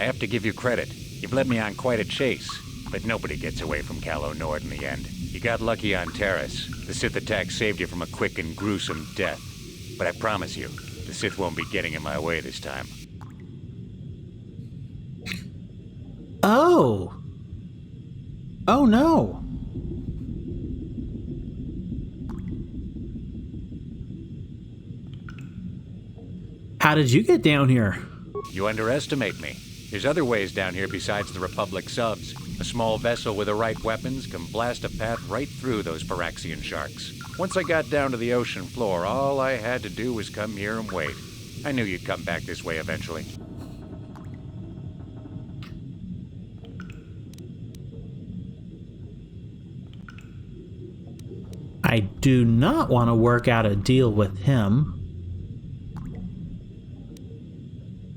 I have to give you credit. You've led me on quite a chase, but nobody gets away from Calo Nord in the end. You got lucky on Terrace. The Sith attack saved you from a quick and gruesome death. But I promise you, the Sith won't be getting in my way this time. Oh! Oh no! How did you get down here? You underestimate me. There's other ways down here besides the Republic subs. A small vessel with the right weapons can blast a path right through those Paraxian sharks. Once I got down to the ocean floor, all I had to do was come here and wait. I knew you'd come back this way eventually. I do not want to work out a deal with him.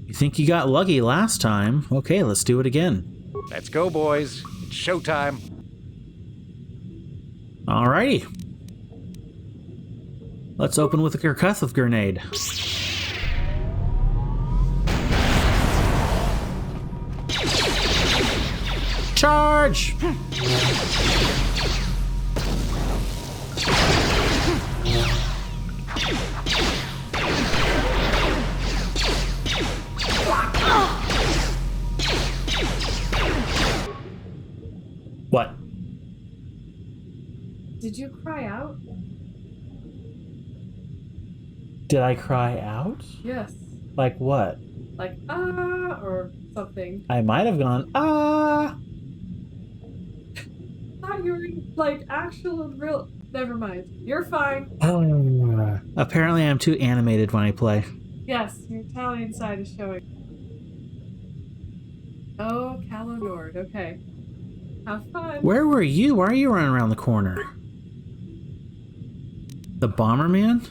You think you got lucky last time? Okay, let's do it again. Let's go, boys. It's showtime. Alrighty. Let's open with a Karaeous grenade. Charge! What? Did you cry out? Did I cry out? Yes. Like what? Like, ah, or something. I might have gone, ah! Thought you were, like, actual and real. Never mind. You're fine. Apparently I'm too animated when I play. Yes, your Italian side is showing. Oh, Calo Nord. Okay. Have fun. Where were you? Why are you running around the corner? The Bomberman?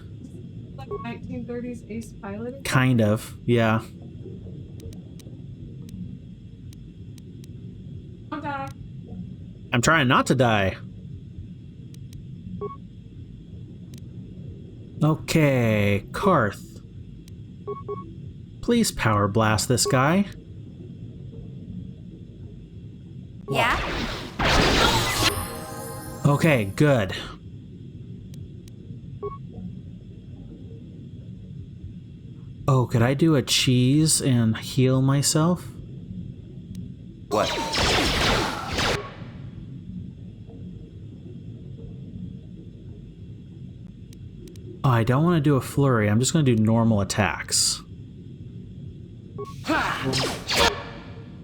Like 1930s ace pilot? Kind of, yeah. Don't die. I'm trying not to die. Okay, Karth. Please power blast this guy. Yeah? Okay, good. Oh, could I do a cheese and heal myself? What? Oh, I don't want to do a flurry. I'm just going to do normal attacks.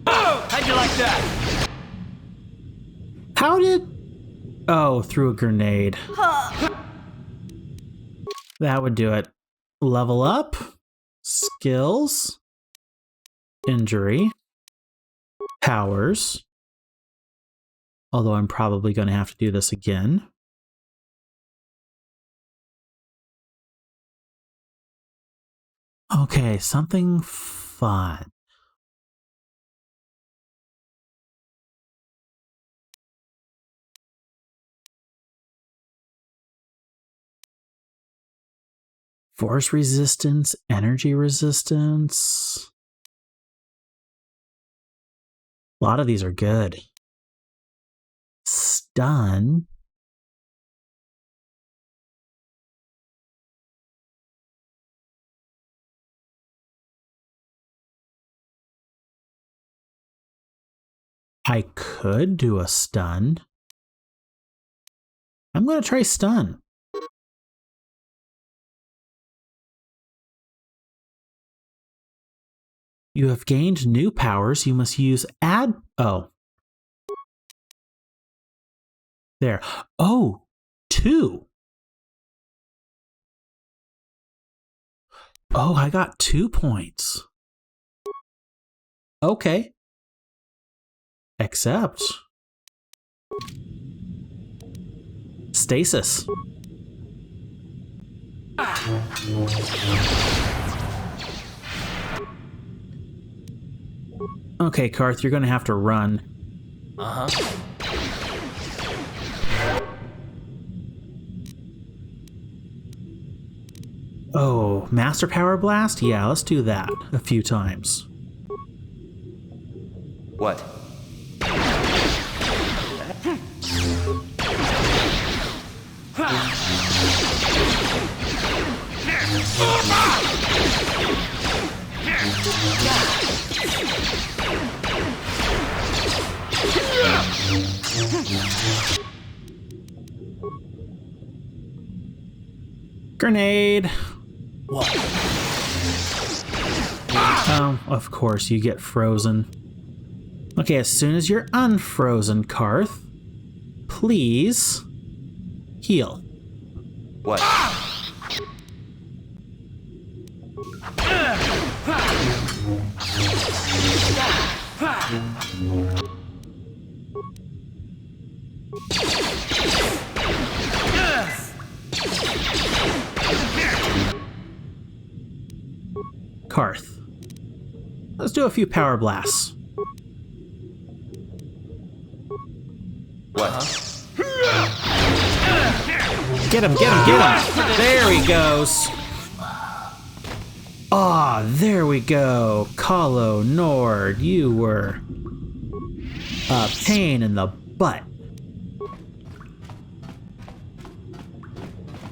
Oh, how'd you like that? How did... Oh, through a grenade. That would do it. Level up. Skills. Injury. Powers. Although I'm probably going to have to do this again. Okay, something fun. Force resistance, energy resistance. A lot of these are good. Stun. I could do a stun. I'm going to try stun. You have gained new powers. You must use add... Oh. There. Oh, 2. Oh, I got 2 points. Okay. Except... Stasis. Okay, Karth, you're gonna have to run. Uh-huh. Oh, Master Power Blast? Yeah, let's do that a few times. What? Grenade! What? Oh, of course, you get frozen. Okay, as soon as you're unfrozen, Karth, please heal. What? Karth, let's do a few power blasts. What? Get him, get him, get him! There he goes! Ah, there we go. Kahlo Nord, you were a pain in the butt.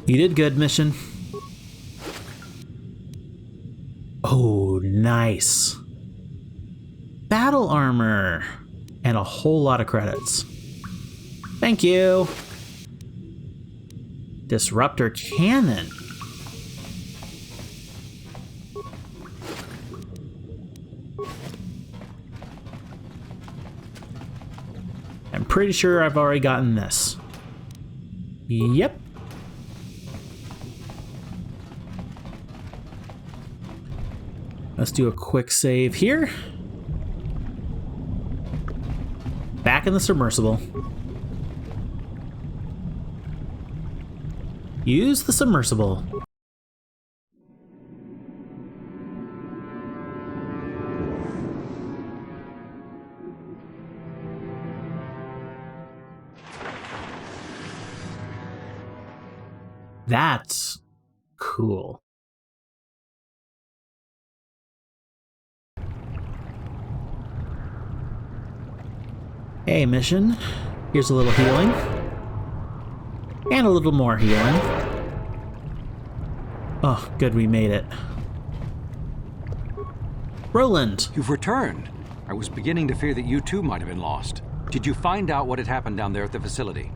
You did good, mission. Oh, nice. Battle armor. And a whole lot of credits. Thank you. Disruptor cannon. I'm pretty sure I've already gotten this. Yep. Let's do a quick save here. Back in the submersible. Use the submersible. That's cool. Hey, mission. Here's a little healing. And a little more healing. Oh, good, we made it. Roland! You've returned. I was beginning to fear that you too might have been lost. Did you find out what had happened down there at the facility?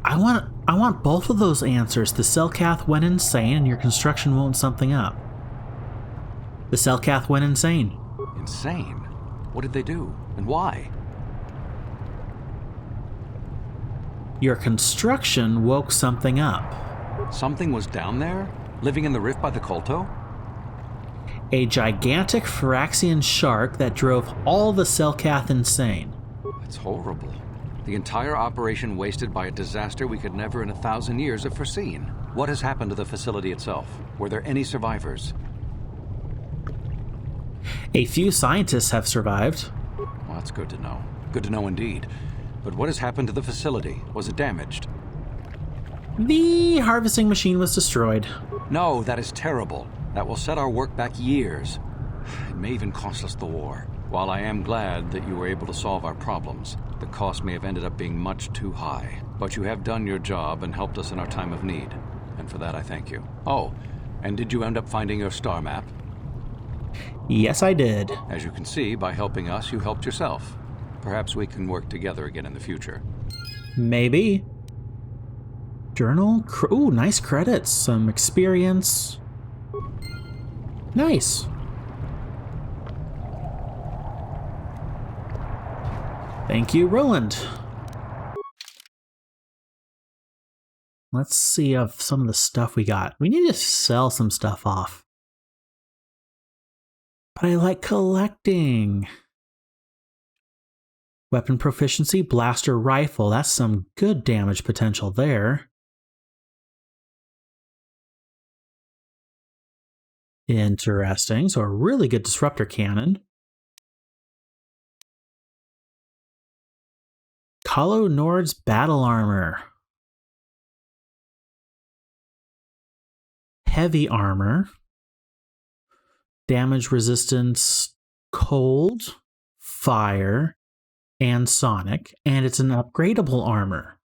I want both of those answers. The Cellcath went insane and your construction won't something up. The Cellcath went insane. Insane? What did they do? And why? Your construction woke something up. Something was down there? Living in the rift by the Kolto? A gigantic Phyraxian shark that drove all the Cellcath insane. That's horrible. The entire operation wasted by a disaster we could never in 1,000 years have foreseen. What has happened to the facility itself? Were there any survivors? A few scientists have survived. Well, that's good to know. Good to know indeed. But what has happened to the facility? Was it damaged? The harvesting machine was destroyed. No, that is terrible. That will set our work back years. It may even cost us the war. While I am glad that you were able to solve our problems, the cost may have ended up being much too high. But you have done your job and helped us in our time of need. And for that, I thank you. Oh, and did you end up finding your star map? Yes, I did. As you can see, by helping us, you helped yourself. Perhaps we can work together again in the future. Maybe. Journal? Ooh, nice credits. Some experience. Nice. Thank you, Roland. Let's see of some of the stuff we got. We need to sell some stuff off. But I like collecting. Weapon proficiency, blaster rifle. That's some good damage potential there. Interesting. So a really good disruptor cannon. Kahlo Nord's battle armor. heavy armor, damage resistance, cold, fire, and sonic, and it's an upgradable armor.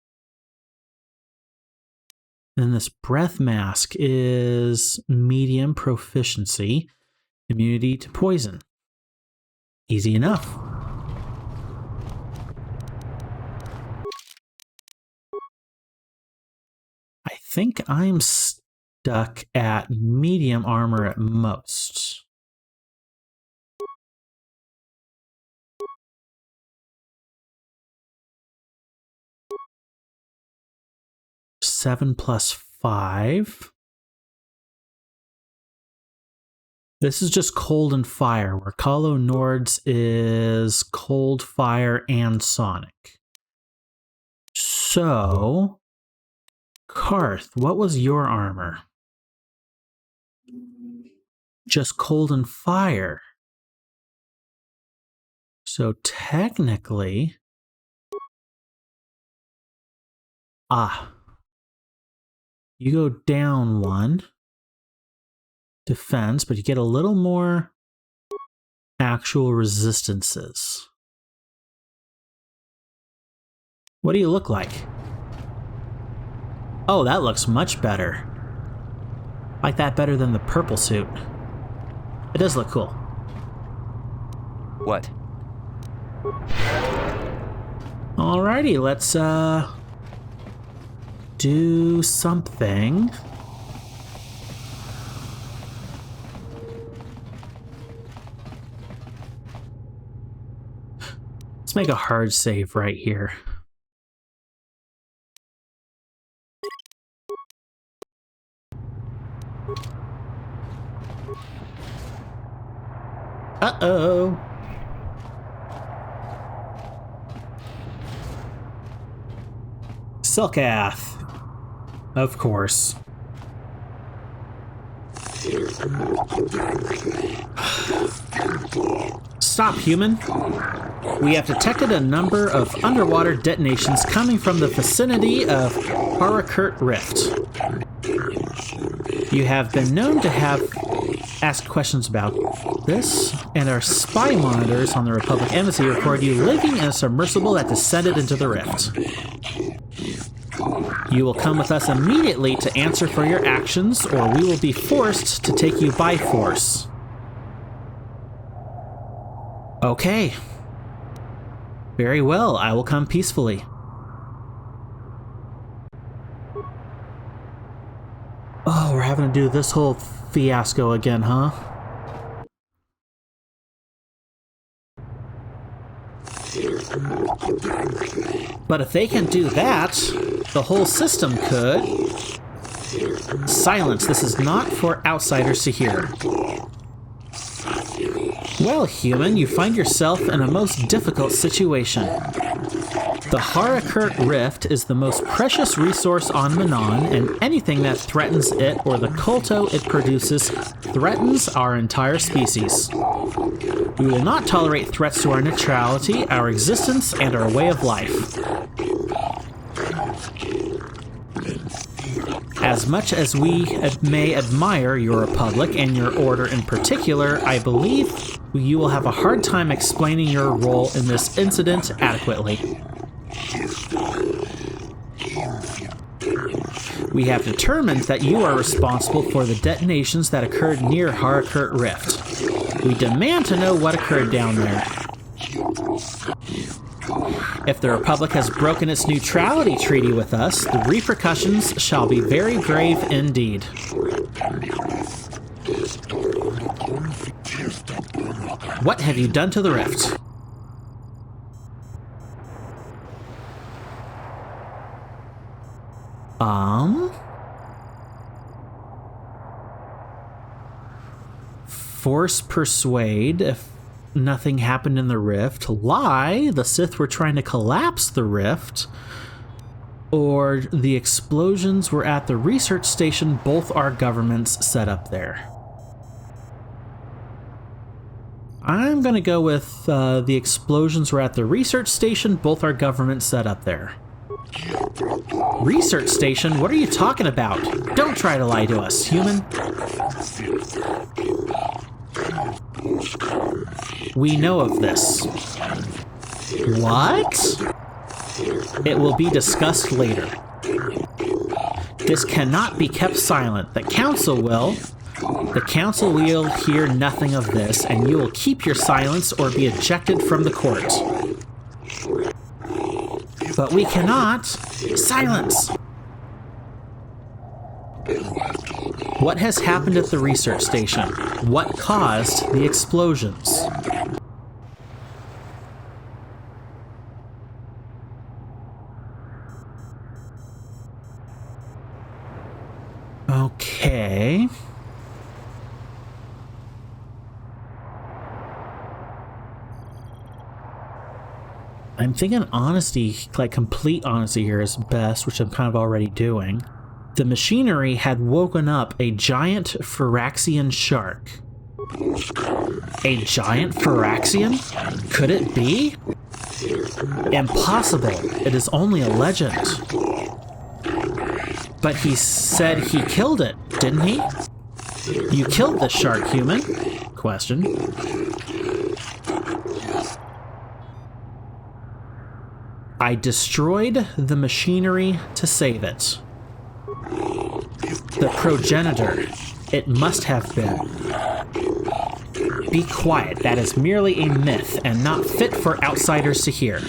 Then this breath mask is medium proficiency, immunity to poison. Easy enough. I think I'm stuck at medium armor at most. Seven plus 5. This is just cold and fire, where Calo Nord's is cold, fire, and sonic. So, Karth, what was your armor? Just cold and fire. So technically... You go down 1 defense, but you get a little more actual resistances. What do you look like? Oh, that looks much better. I like that better than the purple suit. It does look cool. What? Alrighty, let's do something. Let's make a hard save right here. Uh-oh. Silkath. Of course. Stop, human. We have detected a number of underwater detonations coming from the vicinity of Harakurt Rift. You have been known to have asked questions about this, and our spy monitors on the Republic Embassy record you living in a submersible that descended into the rift. You will come with us immediately to answer for your actions, or we will be forced to take you by force. Okay. Very well, I will come peacefully. Oh, we're having to do this whole fiasco again, huh? But if they can do that, the whole system could. Silence, this is not for outsiders to hear. Well, human, you find yourself in a most difficult situation. The Harakurt Rift is the most precious resource on Manon, and anything that threatens it or the culto it produces threatens our entire species. We will not tolerate threats to our neutrality, our existence, and our way of life. As much as we may admire your republic and your order in particular, I believe you will have a hard time explaining your role in this incident adequately. We have determined that you are responsible for the detonations that occurred near Harakurt Rift. We demand to know what occurred down there. If the Republic has broken its neutrality treaty with us, the repercussions shall be very grave indeed. What have you done to the rift? Force persuade if nothing happened in the rift. Lie, the Sith were trying to collapse the rift. Or the explosions were at the research station both our governments set up there. I'm going to go with the explosions were at the research station both our governments set up there. Research station? What are you talking about? Don't try to lie to us, human. We know of this. What? It will be discussed later. This cannot be kept silent. The council will hear nothing of this, and you will keep your silence or be ejected from the court. But we cannot. Silence! What has happened at the research station? What caused the explosions? Okay. I'm thinking honesty, like complete honesty here is best, which I'm kind of already doing. The machinery had woken up a giant Phyraxian shark. A giant Phyraxian? Could it be? Impossible. It is only a legend. But he said he killed it, didn't he? You killed the shark, human? Question. I destroyed the machinery to save it. The progenitor. It must have been. Be quiet. That is merely a myth and not fit for outsiders to hear.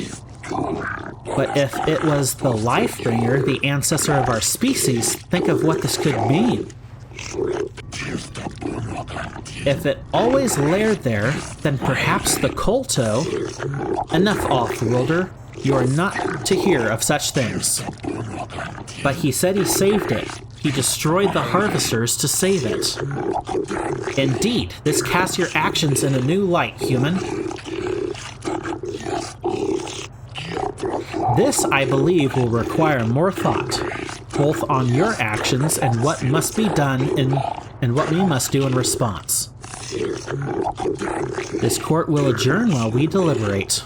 But if it was the life-bringer, the ancestor of our species, think of what this could mean. If it always laired there, then perhaps the Kolto... Enough, off-worlder. You are not to hear of such things. But he said he saved it. He destroyed the harvesters to save it. Indeed, this casts your actions in a new light, human. This, I believe, will require more thought, both on your actions and what must be done and what we must do in response. This court will adjourn while we deliberate.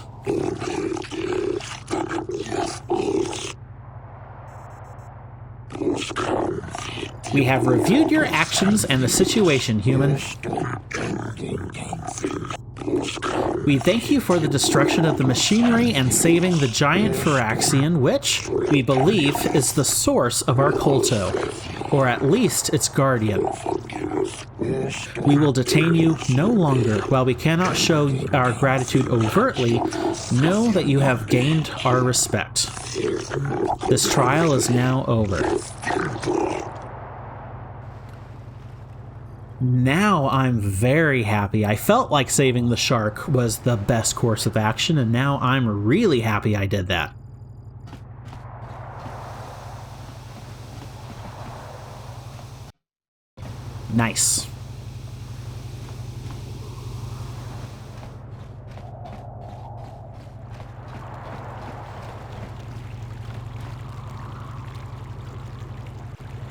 We have reviewed your actions and the situation, human. We thank you for the destruction of the machinery and saving the giant Phyraxian, which, we believe, is the source of our Kolto, or at least its guardian. We will detain you no longer. While we cannot show our gratitude overtly, know that you have gained our respect. This trial is now over. Now I'm very happy. I felt like saving the shark was the best course of action, and now I'm really happy I did that. Nice.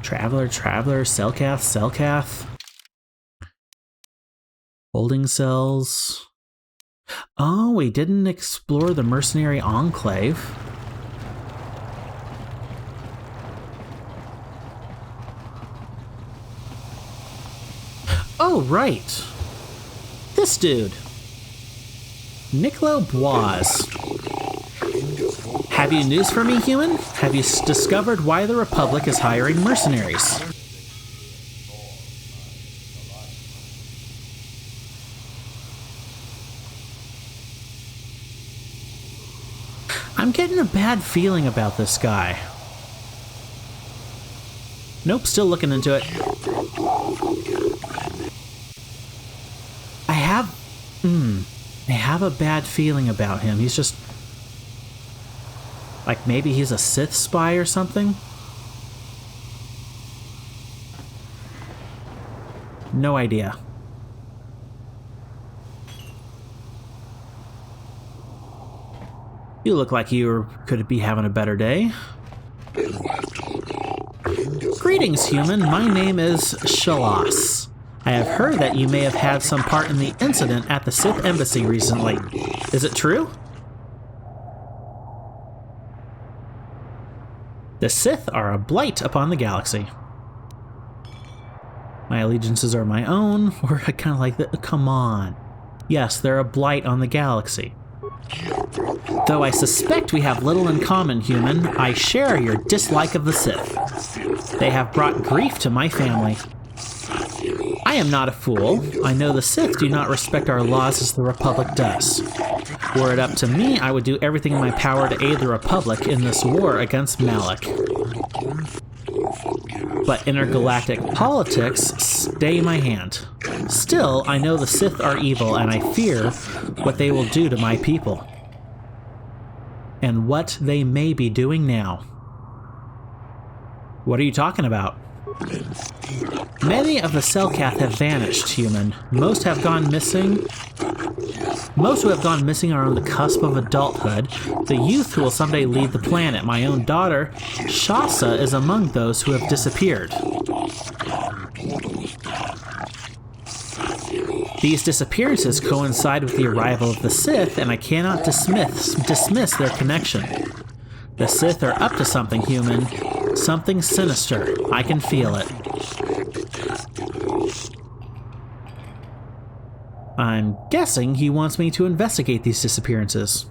Traveler, Selkath. Holding cells. Oh, we didn't explore the mercenary enclave. Oh, right. This dude. Nicolas Bois. Have you news for me, human? Have you discovered why the Republic is hiring mercenaries? I'm getting a bad feeling about this guy. Nope, still looking into it. I have a bad feeling about him. He's just... like maybe he's a Sith spy or something? No idea. You look like you could be having a better day. Greetings, human. My name is Shalas. I have heard that you may have had some part in the incident at the Sith Embassy recently. Is it true? The Sith are a blight upon the galaxy. My allegiances are my own, or I kind of like that. Come on. Yes, they're a blight on the galaxy. Though I suspect we have little in common, human, I share your dislike of the Sith. They have brought grief to my family. I am not a fool. I know the Sith do not respect our laws as the Republic does. Were it up to me, I would do everything in my power to aid the Republic in this war against Malak. But intergalactic politics stay my hand. Still, I know the Sith are evil, and I fear what they will do to my people. And what they may be doing now. What are you talking about? Many of the Selkath have vanished, human. Most who have gone missing are on the cusp of adulthood. The youth who will someday lead the planet. My own daughter, Shasa, is among those who have disappeared. These disappearances coincide with the arrival of the Sith, and I cannot dismiss their connection. The Sith are up to something, human. Something sinister. I can feel it. I'm guessing he wants me to investigate these disappearances.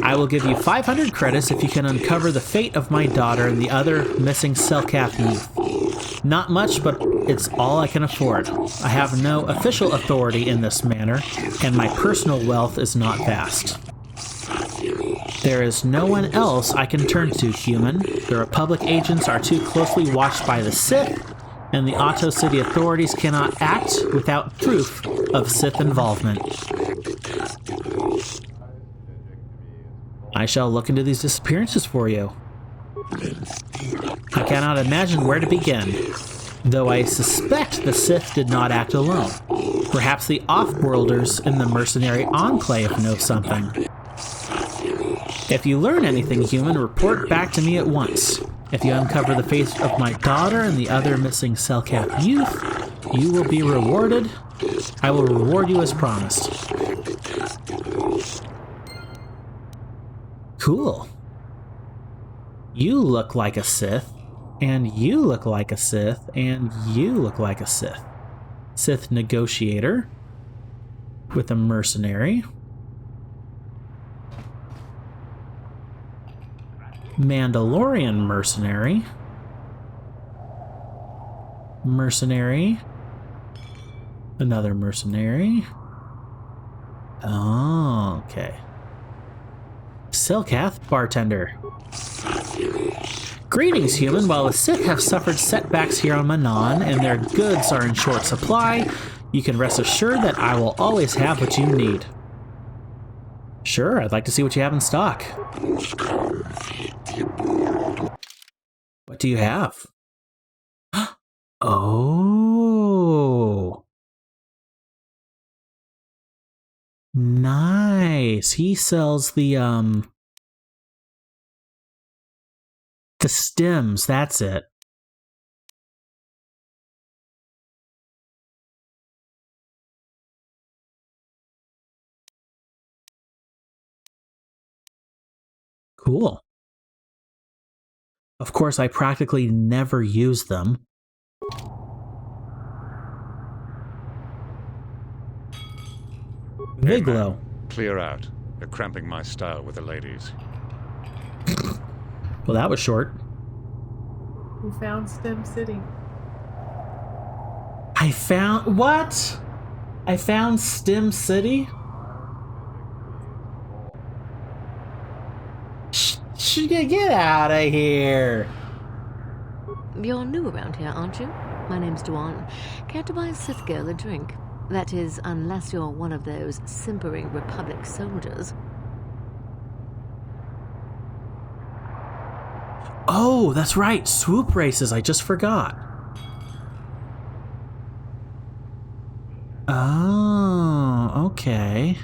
I will give you 500 credits if you can uncover the fate of my daughter and the other missing Selkath youth. Not much, but it's all I can afford. I have no official authority in this matter, and my personal wealth is not vast. There is no one else I can turn to, human. The Republic agents are too closely watched by the Sith, and the Otto City authorities cannot act without proof of Sith involvement. I shall look into these disappearances for you. I cannot imagine where to begin, though I suspect the Sith did not act alone. Perhaps the Off-Worlders in the mercenary enclave know something. If you learn anything, human, report back to me at once. If you uncover the fate of my daughter and the other missing Selkath youth, you will be rewarded. I will reward you as promised. Cool. You look like a Sith, and you look like a Sith, and you look like a Sith. Sith negotiator with a mercenary. Mandalorian mercenary. Mercenary. Another mercenary. Oh, okay. Selkath bartender. Greetings, human. While the Sith have suffered setbacks here on Manon and their goods are in short supply, you can rest assured that I will always have what you need. Sure, I'd like to see what you have in stock. What do you have? Oh. Nice. He sells the stems, that's it. Cool. Of course, I practically never use them. Hey, Viglo. man, clear out. They're cramping my style with the ladies. Well, that was short. We found Stem City. I found... What? I found Stem City? Get out of here! You're new around here, aren't you? My name's Duan. Care to buy a Sith girl a drink? That is, unless you're one of those simpering Republic soldiers. Oh, that's right. Swoop races. I just forgot. Oh, okay.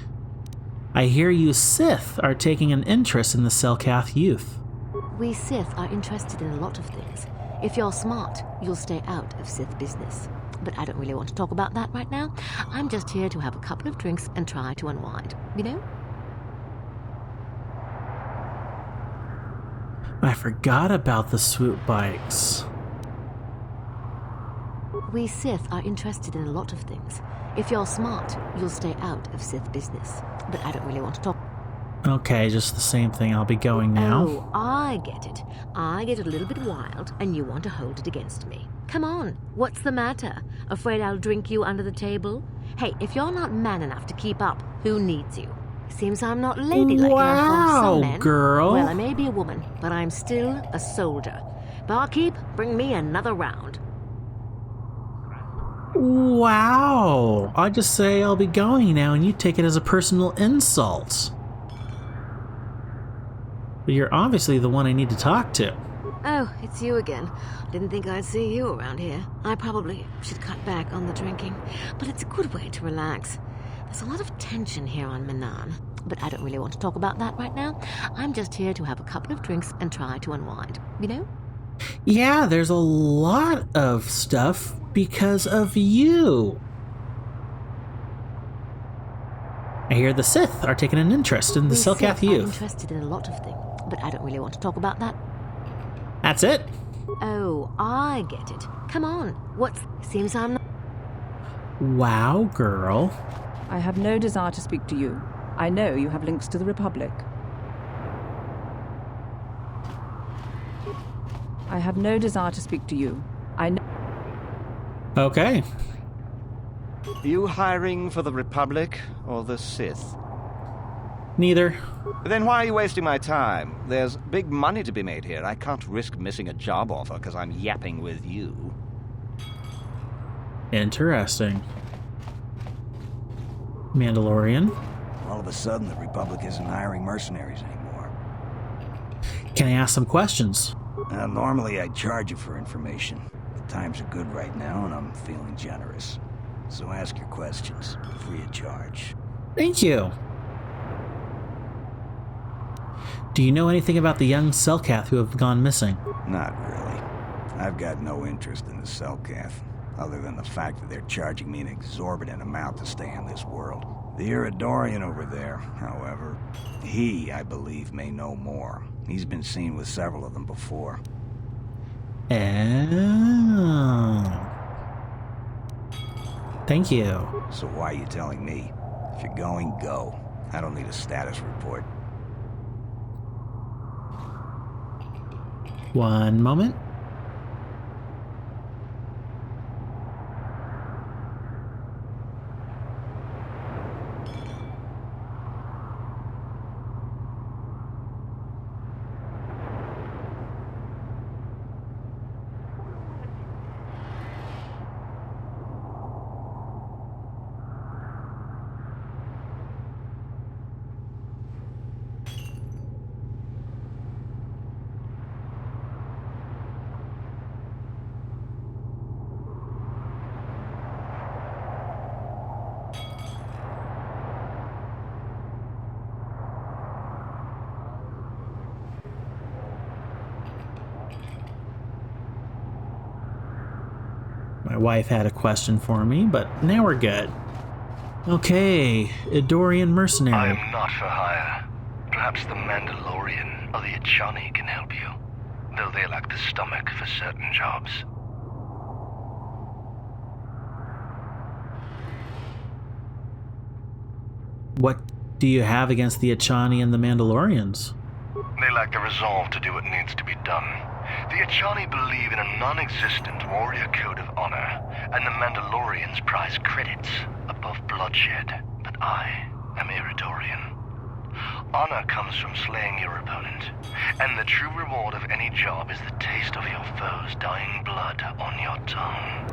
I hear you Sith are taking an interest in the Selkath youth. We Sith are interested in a lot of things. If you're smart, you'll stay out of Sith business. But I don't really want to talk about that right now. I'm just here to have a couple of drinks and try to unwind, you know? I forgot about the swoop bikes. We Sith are interested in a lot of things. If you're smart, you'll stay out of Sith business. But I don't really want to talk. Okay, just the same thing. I'll be going now. Oh, I get it. I get a little bit wild, and you want to hold it against me. Come on, what's the matter? Afraid I'll drink you under the table? Hey, if you're not man enough to keep up, who needs you? Seems I'm not ladylike enough for some men. Girl. Well, I may be a woman, but I'm still a soldier. Barkeep, bring me another round. Wow. I just say I'll be going now, and you take it as a personal insult. But you're obviously the one I need to talk to. Oh, it's you again. Didn't think I'd see you around here. I probably should cut back on the drinking, but it's a good way to relax. There's a lot of tension here on Manan, but I don't really want to talk about that right now. I'm just here to have a couple of drinks and try to unwind, you know? Yeah, there's a lot of stuff because of you. I hear the Sith are taking an interest in the Selkath Sith are youth. interested in a lot of things, but I don't really want to talk about that. That's it? Oh, I get it. Come on, seems I'm not... Wow, girl. I have no desire to speak to you. I know you have links to the Republic. I have no desire to speak to you. I know... Okay. Are you hiring for the Republic or the Sith? Neither. Then why are you wasting my time? There's big money to be made here. I can't risk missing a job offer because I'm yapping with you. Interesting. Mandalorian. All of a sudden, the Republic isn't hiring mercenaries anymore. Can I ask some questions? Normally, I'd charge you for information. The times are good right now, and I'm feeling generous. So ask your questions, free of charge. Thank you. Do you know anything about the young Selkath who have gone missing? Not really. I've got no interest in the Selkath, other than the fact that they're charging me an exorbitant amount to stay in this world. The Iridorian over there, however, he, I believe, may know more. He's been seen with several of them before. Oh. Thank you. So why are you telling me? If you're going, go. I don't need a status report. One moment. My wife had a question for me, but now we're good. Okay, Idorian mercenary. I am not for hire. Perhaps the Mandalorian or the Achani can help you, though they lack the stomach for certain jobs. What do you have against the Achani and the Mandalorians? They lack the resolve to do what needs to be done. The Achani believe in a non-existent warrior code of honor, and the Mandalorians prize credits above bloodshed. But I am Iridorian. Honor comes from slaying your opponent, and the true reward of any job is the taste of your foe's dying blood on your tongue.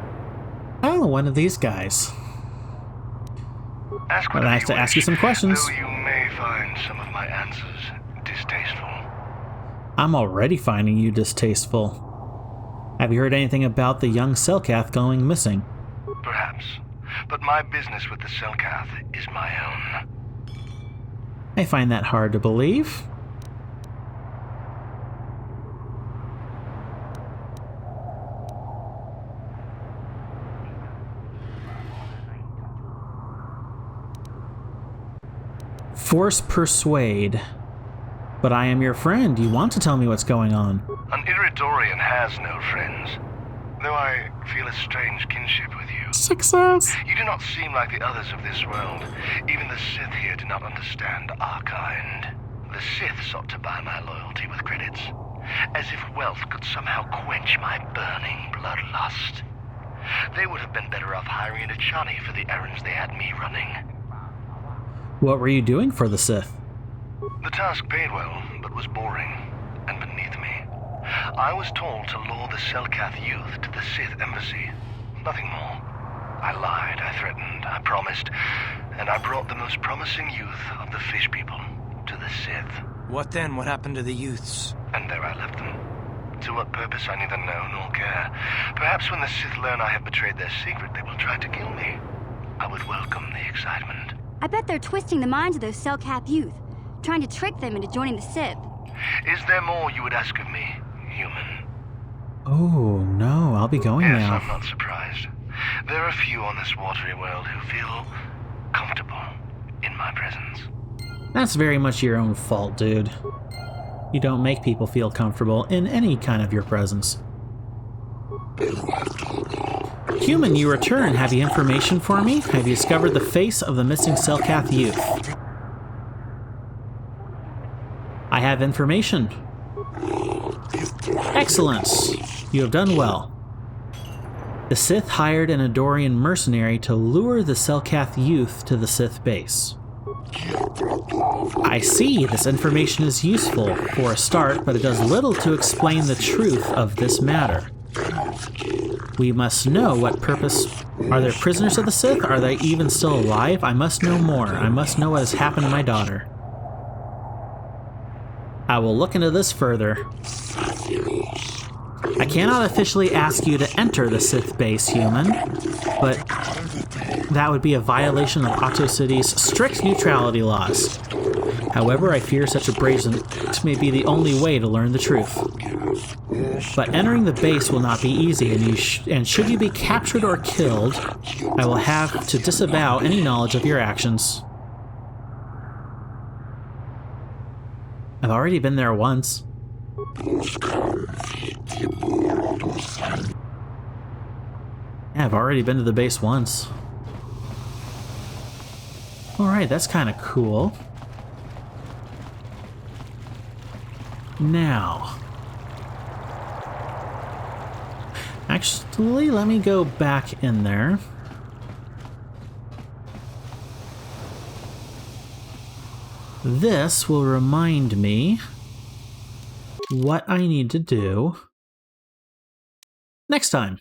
Oh, one of these guys. Ask I'd like to ask you some questions. Though you may find some of my answers distasteful. I'm already finding you distasteful. Have you heard anything about the young Selkath going missing? Perhaps, but my business with the Selkath is my own. I find that hard to believe. Force persuade. But I am your friend. You want to tell me what's going on. An Iridorian has no friends, though I feel a strange kinship with you. Success! You do not seem like the others of this world. Even the Sith here do not understand our kind. The Sith sought to buy my loyalty with credits, as if wealth could somehow quench my burning bloodlust. They would have been better off hiring a Chani for the errands they had me running. What were you doing for the Sith? The task paid well, but was boring and beneath me. I was told to lure the Selkath youth to the Sith embassy. Nothing more. I lied, I threatened, I promised, and I brought the most promising youth of the fish people to the Sith. What then? What happened to the youths? And there I left them. To what purpose I neither know nor care. Perhaps when the Sith learn I have betrayed their secret, they will try to kill me. I would welcome the excitement. I bet they're twisting the minds of those Selkath youth, trying to trick them into joining the Sith. Is there more you would ask of me, human? Oh, no, I'll be going yes, now. I'm not surprised. There are few on this watery world who feel comfortable in my presence. That's very much your own fault, dude. You don't make people feel comfortable in any kind of your presence. Human, you return. Have you information for me? Have you discovered the face of the missing Selkath youth? I have information. Excellent. You have done well. The Sith hired an Adorian mercenary to lure the Selkath youth to the Sith base. I see, this information is useful for a start, but it does little to explain the truth of this matter. We must know what purpose. Are there prisoners of the Sith? Are they even still alive? I must know more. I must know what has happened to my daughter. I will look into this further. I cannot officially ask you to enter the Sith base, human, but that would be a violation of Otto City's strict neutrality laws. However, I fear such a brazen act may be the only way to learn the truth. But entering the base will not be easy, and should you be captured or killed, I will have to disavow any knowledge of your actions. I've already been there once. Yeah, I've already been to the base once. Alright, that's kind of cool. Now, actually, let me go back in there. This will remind me what I need to do next time.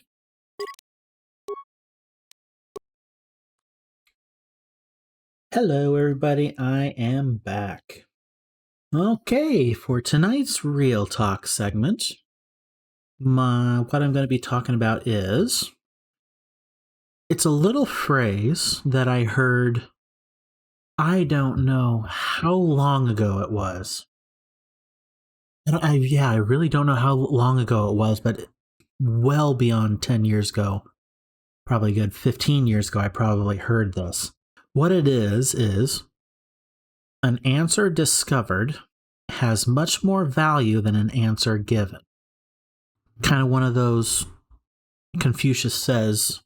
Hello, everybody. I am back. Okay, for tonight's Real Talk segment, what I'm going to be talking about is, it's a little phrase that I heard, I don't know how long ago it was. I really don't know how long ago it was, but well beyond 10 years ago, probably a good 15 years ago, I probably heard this. What it is an answer discovered has much more value than an answer given. Kind of one of those Confucius says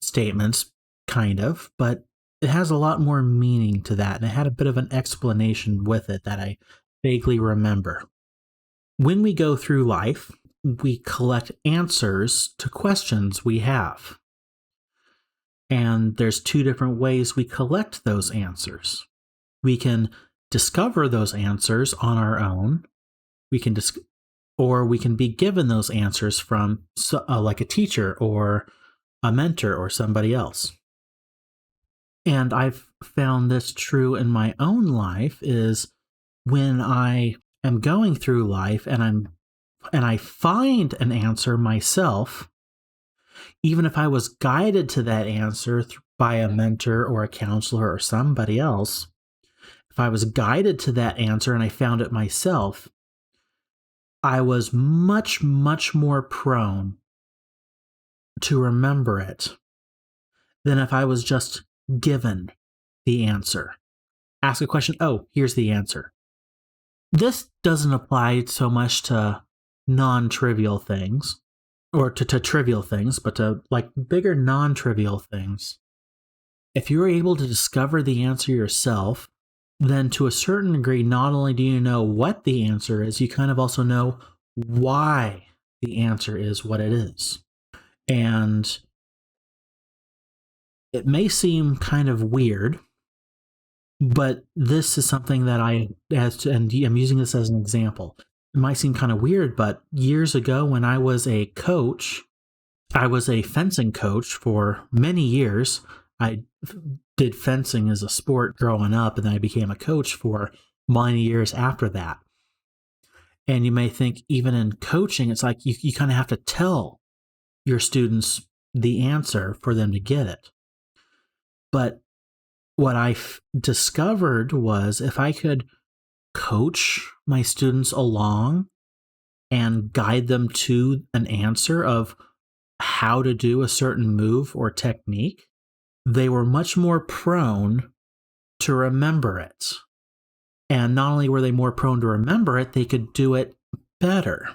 statements, kind of, but it has a lot more meaning to that, and it had a bit of an explanation with it that I vaguely remember. When we go through life, we collect answers to questions we have. And there's two different ways we collect those answers. We can discover those answers on our own. Or we can be given those answers from like a teacher or a mentor or somebody else. And I've found this true in my own life is when I am going through life and I find an answer myself, even if I was guided to that answer by a mentor or a counselor or somebody else, if I was guided to that answer and I found it myself, I was much, much more prone to remember it than if I was just given the answer. Ask a question, oh, here's the answer. This doesn't apply so much to non-trivial things, or to trivial things, but to like bigger non-trivial things. If you're able to discover the answer yourself, then to a certain degree, not only do you know what the answer is, you kind of also know why the answer is what it is. And it may seem kind of weird, but this is something that and I'm using this as an example. It might seem kind of weird, but years ago when I was a coach, I was a fencing coach for many years. I did fencing as a sport growing up, and then I became a coach for many years after that. And you may think even in coaching, it's like you kind of have to tell your students the answer for them to get it. But what I discovered was if I could coach my students along and guide them to an answer of how to do a certain move or technique, they were much more prone to remember it. And not only were they more prone to remember it, they could do it better.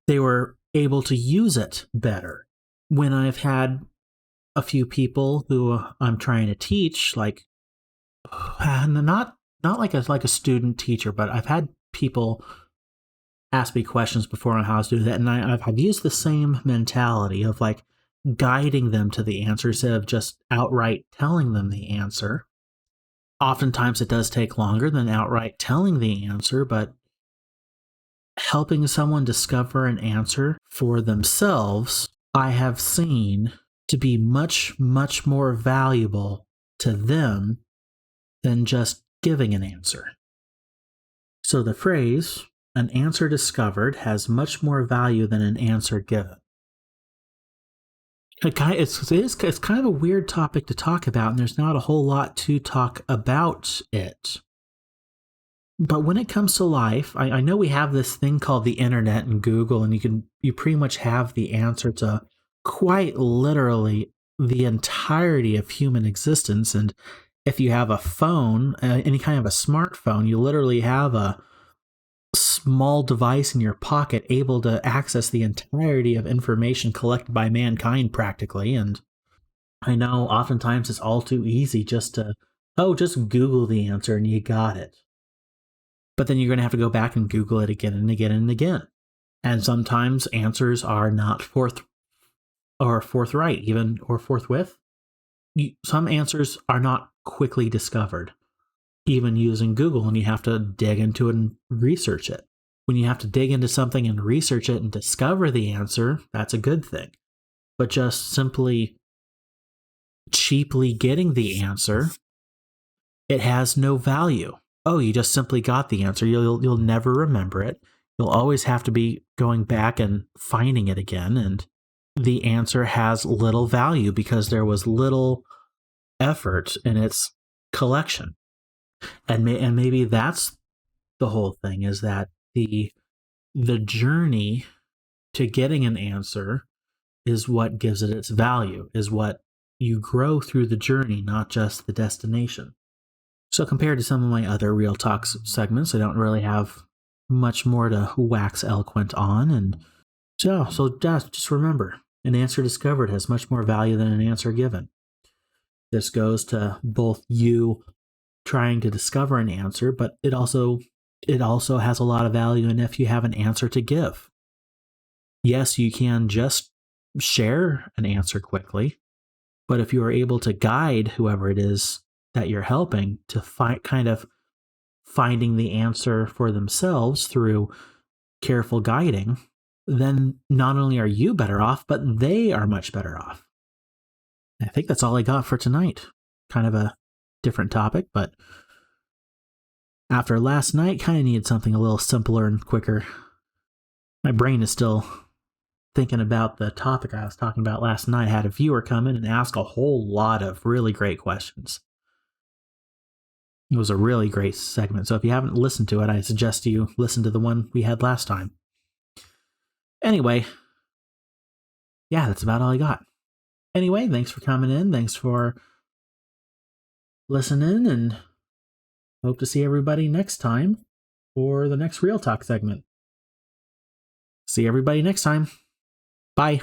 They were able to use it better. When I've had a few people who I'm trying to teach, like not like a student teacher, but I've had people ask me questions before on how to do that, and I've used the same mentality of like guiding them to the answer instead of just outright telling them the answer. Oftentimes it does take longer than outright telling the answer, but helping someone discover an answer for themselves, I have seen to be much, much more valuable to them than just giving an answer. So the phrase, an answer discovered, has much more value than an answer given. It's kind of a weird topic to talk about, and there's not a whole lot to talk about it. But when it comes to life, I know we have this thing called the internet and Google, and you pretty much have the answer to quite literally the entirety of human existence. And if you have a phone, any kind of a smartphone, you literally have a small device in your pocket able to access the entirety of information collected by mankind practically. And I know oftentimes it's all too easy just Google the answer and you got it. But then you're going to have to go back and Google it again and again and again. And sometimes answers are not forthright or forthwith. Some answers are not quickly discovered, even using Google, and you have to dig into it and research it. When you have to dig into something and research it and discover the answer, that's a good thing. But just simply cheaply getting the answer, it has no value. Oh, you just simply got the answer. You'll never remember it. You'll always have to be going back and finding it again, and the answer has little value because there was little effort in its collection. And maybe that's the whole thing, is that the journey to getting an answer is what gives it its value, is what you grow through the journey, not just the destination. So compared to some of my other Real Talks segments, I don't really have much more to wax eloquent on. And so just remember, an answer discovered has much more value than an answer given. This goes to both you trying to discover an answer, but it also has a lot of value in if you have an answer to give. Yes, you can just share an answer quickly, but if you are able to guide whoever it is that you're helping to finding the answer for themselves through careful guiding, then not only are you better off, but they are much better off. I think that's all I got for tonight. Kind of a different topic, but after last night, kind of needed something a little simpler and quicker. My brain is still thinking about the topic I was talking about last night. I had a viewer come in and ask a whole lot of really great questions. It was a really great segment, so if you haven't listened to it, I suggest you listen to the one we had last time. Anyway, yeah, that's about all I got. Anyway, thanks for coming in. Thanks for listening, and hope to see everybody next time for the next Real Talk segment. See everybody next time. Bye.